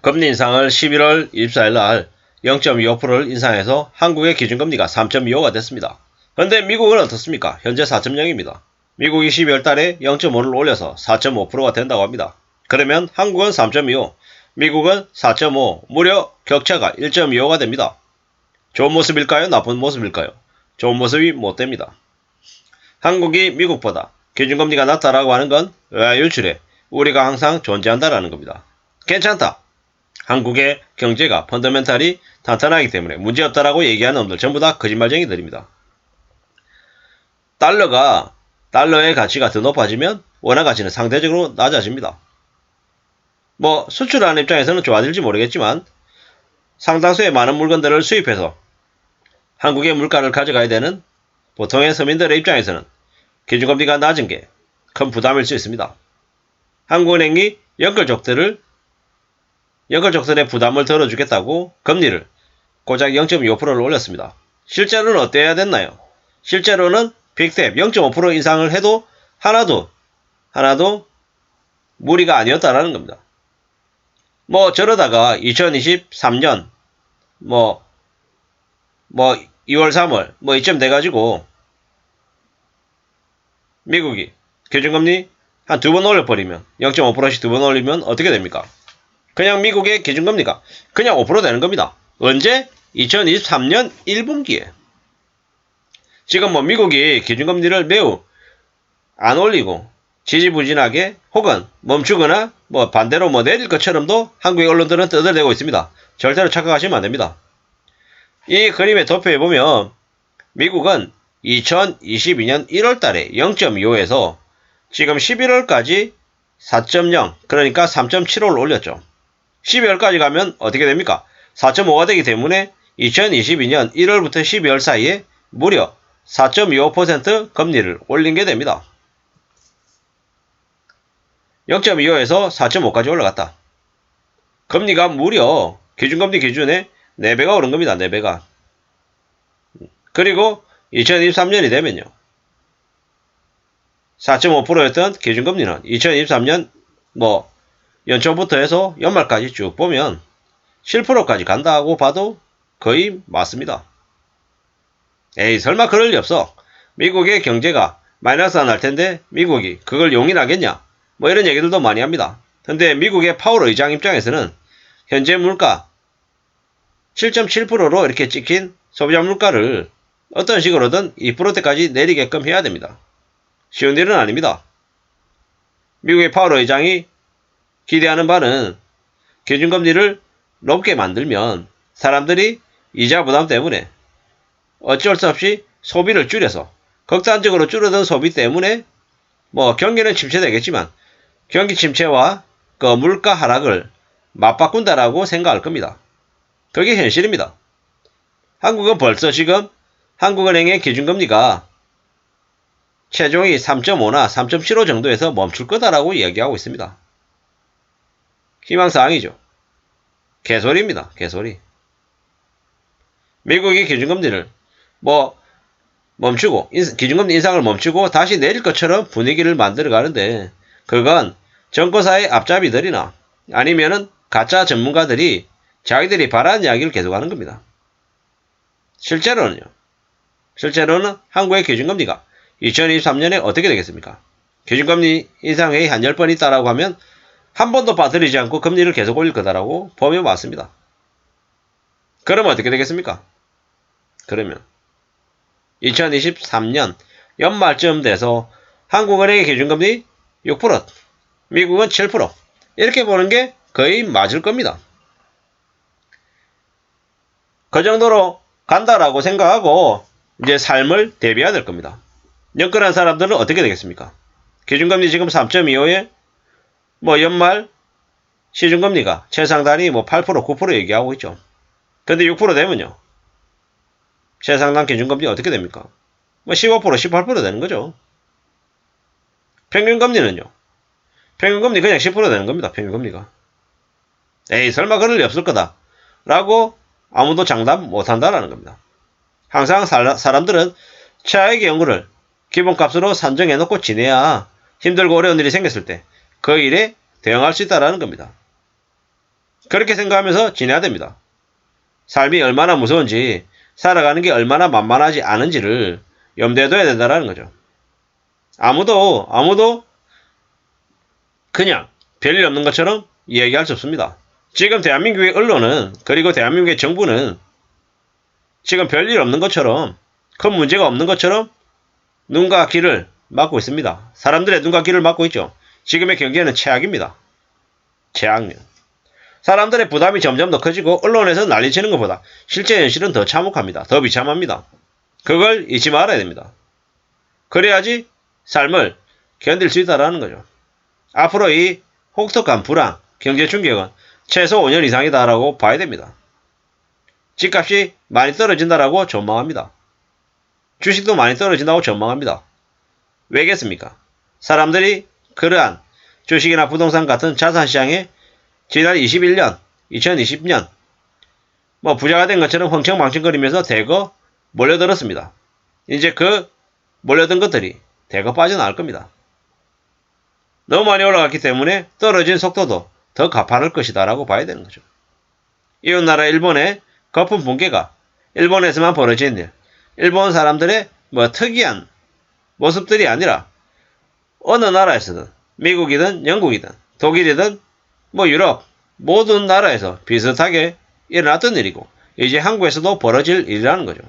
금리 인상을 11월 24일 날 0.25%를 인상해서 한국의 기준금리가 3.25가 됐습니다. 그런데 미국은 어떻습니까? 현재 4.0입니다. 미국이 12월 달에 0.5를 올려서 4.5%가 된다고 합니다. 그러면 한국은 3.25, 미국은 4.5, 무려 격차가 1.25가 됩니다. 좋은 모습일까요? 나쁜 모습일까요? 좋은 모습이 못 됩니다. 한국이 미국보다 기준금리가 낮다라고 하는 건 외화 유출에 우리가 항상 존재한다라는 겁니다. 괜찮다. 한국의 경제가 펀더멘탈이 탄탄하기 때문에 문제없다라고 얘기하는 놈들 전부 다 거짓말쟁이들입니다. 달러의 가치가 더 높아지면 원화 가치는 상대적으로 낮아집니다. 뭐 수출하는 입장에서는 좋아질지 모르겠지만 상당수의 많은 물건들을 수입해서 한국의 물가를 가져가야 되는 보통의 서민들의 입장에서는 기준금리가 낮은 게 큰 부담일 수 있습니다. 한국은행이 연끌족들의 부담을 덜어주겠다고 금리를 고작 0.25%를 올렸습니다. 실제로는 어때야 됐나요? 실제로는 빅탭 0.5% 인상을 해도 하나도 무리가 아니었다라는 겁니다. 뭐 저러다가 2023년 2월 3월 이쯤 돼가지고 미국이 기준금리 한 2번 올려버리면 0.5%씩 2번 올리면 어떻게 됩니까? 그냥 미국의 기준금리가 그냥 5% 되는 겁니다. 언제? 2023년 1분기에. 지금 미국이 기준금리를 매우 안 올리고 지지부진하게 혹은 멈추거나 반대로 내릴 것처럼도 한국의 언론들은 떠들대고 있습니다. 절대로 착각하시면 안 됩니다. 이 그림에 도표해보면 미국은 2022년 1월 달에 0.25에서 지금 11월까지 4.0 그러니까 3.75를 올렸죠. 12월까지 가면 어떻게 됩니까? 4.5가 되기 때문에 2022년 1월부터 12월 사이에 무려 4.25% 금리를 올린 게 됩니다. 0.25에서 4.5까지 올라갔다. 금리가 무려 기준금리 기준에 4배가 오른 겁니다. 4배가. 그리고 2023년이 되면요. 4.5%였던 기준금리는 2023년 연초부터 해서 연말까지 쭉 보면 7%까지 간다고 봐도 거의 맞습니다. 에이 설마 그럴 리 없어. 미국의 경제가 마이너스 안 할 텐데 미국이 그걸 용인하겠냐? 이런 얘기들도 많이 합니다. 근데 미국의 파월 의장 입장에서는 현재 물가 7.7%로 이렇게 찍힌 소비자 물가를 어떤 식으로든 2%대까지 내리게끔 해야 됩니다. 쉬운 일은 아닙니다. 미국의 파월 의장이 기대하는 바는 기준금리를 높게 만들면 사람들이 이자 부담 때문에 어쩔 수 없이 소비를 줄여서 극단적으로 줄어든 소비 때문에 경기는 침체되겠지만 경기 침체와 그 물가 하락을 맞바꾼다라고 생각할 겁니다. 그게 현실입니다. 한국은 벌써 지금 한국은행의 기준금리가 최종이 3.5나 3.75 정도에서 멈출 거다라고 이야기하고 있습니다. 희망사항이죠. 개소리입니다. 개소리. 미국이 기준금리를 멈추고 기준금리 인상을 멈추고 다시 내릴 것처럼 분위기를 만들어 가는데 그건 정권사의 앞잡이들이나 아니면은 가짜 전문가들이 자기들이 바라는 이야기를 계속하는 겁니다. 실제로는 한국의 기준금리가 2023년에 어떻게 되겠습니까? 기준금리 인상회의 한 10번 있다라고 하면 한 번도 빠뜨리지 않고 금리를 계속 올릴 거다라고 보면 맞습니다. 그러면 어떻게 되겠습니까? 그러면 2023년 연말쯤 돼서 한국은행의 기준금리 6%, 미국은 7% 이렇게 보는 게 거의 맞을 겁니다. 그 정도로 간다라고 생각하고 이제 삶을 대비해야 될 겁니다. 연끌한 사람들은 어떻게 되겠습니까? 기준금리 지금 3.25에 연말 시중금리가 최상단이 8%, 9% 얘기하고 있죠. 근데 6% 되면요. 최상단 기준금리 어떻게 됩니까? 15%, 18% 되는 거죠. 평균금리는요. 평균금리 그냥 10% 되는 겁니다. 평균금리가. 에이 설마 그럴 리 없을 거다. 라고 아무도 장담 못한다라는 겁니다. 항상 사람들은 최악의 경우를 기본값으로 산정해놓고 지내야 힘들고 어려운 일이 생겼을 때 그 일에 대응할 수 있다라는 겁니다. 그렇게 생각하면서 지내야 됩니다. 삶이 얼마나 무서운지, 살아가는 게 얼마나 만만하지 않은지를 염두에 둬야 된다는 거죠. 아무도 그냥 별일 없는 것처럼 이야기할 수 없습니다. 지금 대한민국의 언론은, 그리고 대한민국의 정부는 지금 별일 없는 것처럼, 큰 문제가 없는 것처럼 눈과 귀를 막고 있습니다. 사람들의 눈과 귀를 막고 있죠. 지금의 경기는 최악입니다. 최악면. 사람들의 부담이 점점 더 커지고 언론에서 난리치는 것보다 실제 현실은 더 참혹합니다. 더 비참합니다. 그걸 잊지 말아야 됩니다. 그래야지 삶을 견딜 수 있다는 거죠. 앞으로 이 혹독한 불황, 경제 충격은 최소 5년 이상이다라고 봐야 됩니다. 집값이 많이 떨어진다라고 전망합니다. 주식도 많이 떨어진다고 전망합니다. 왜겠습니까? 사람들이 그러한 주식이나 부동산 같은 자산시장에 지난 21년, 2020년 부자가 된 것처럼 흥청망청거리면서 대거 몰려들었습니다. 이제 그 몰려든 것들이 대거 빠져나갈 겁니다. 너무 많이 올라갔기 때문에 떨어진 속도도 더 가파를 것이다 라고 봐야 되는 거죠. 이웃나라 일본의 거품 붕괴가 일본에서만 벌어진 일, 일본 사람들의 특이한 모습들이 아니라 어느 나라에서든 미국이든 영국이든 독일이든 유럽 모든 나라에서 비슷하게 일어났던 일이고 이제 한국에서도 벌어질 일이라는 거죠.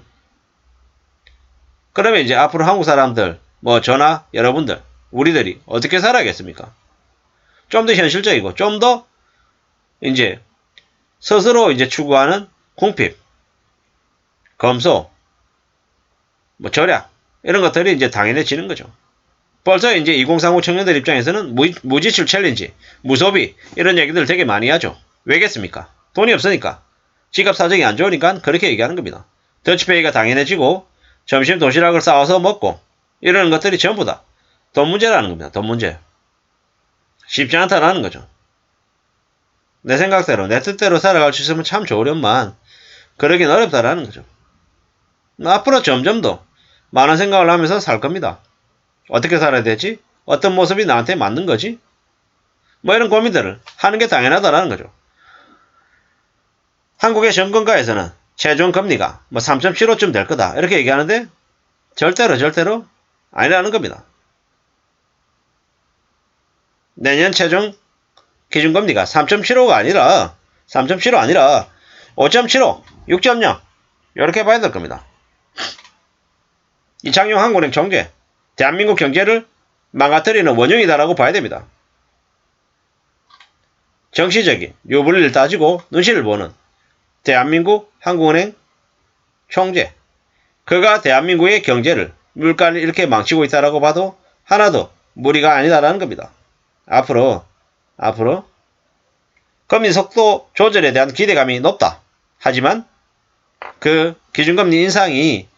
그러면 이제 앞으로 한국 사람들 저나 여러분들 우리들이 어떻게 살아야겠습니까? 좀 더 현실적이고 좀 더 이제 스스로 이제 추구하는 궁핍, 검소, 절약 이런 것들이 이제 당연해지는 거죠. 벌써 이제 2030 청년들 입장에서는 무지출 챌린지, 무소비 이런 얘기들 되게 많이 하죠. 왜겠습니까? 돈이 없으니까. 지갑 사정이 안 좋으니까 그렇게 얘기하는 겁니다. 더치페이가 당연해지고 점심 도시락을 싸와서 먹고 이러는 것들이 전부 다 돈 문제라는 겁니다. 돈 문제. 쉽지 않다라는 거죠. 내 생각대로 내 뜻대로 살아갈 수 있으면 참 좋으련만 그러긴 어렵다라는 거죠. 앞으로 점점 더 많은 생각을 하면서 살 겁니다. 어떻게 살아야 되지? 어떤 모습이 나한테 맞는 거지? 이런 고민들을 하는 게 당연하다라는 거죠. 한국의 정권가에서는 최종 금리가 3.75쯤 될 거다 이렇게 얘기하는데 절대로 아니라는 겁니다. 내년 최종 기준금리가 3.75가 아니라 3.75 아니라 5.75, 6.0 이렇게 봐야 될 겁니다. 이창용 한국은행 총재, 대한민국 경제를 망가뜨리는 원흉이다라고 봐야 됩니다. 정치적인 유불리를 따지고 눈치를 보는 대한민국 한국은행 총재, 그가 대한민국의 경제를 물가를 이렇게 망치고 있다라고 봐도 하나도 무리가 아니다라는 겁니다. 앞으로 금리 속도 조절에 대한 기대감이 높다. 하지만 그 기준금리 인상이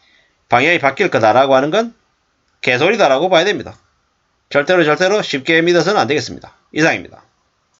방향이 바뀔 거다라고 하는 건 개소리다라고 봐야 됩니다. 절대로 쉽게 믿어서는 안 되겠습니다. 이상입니다.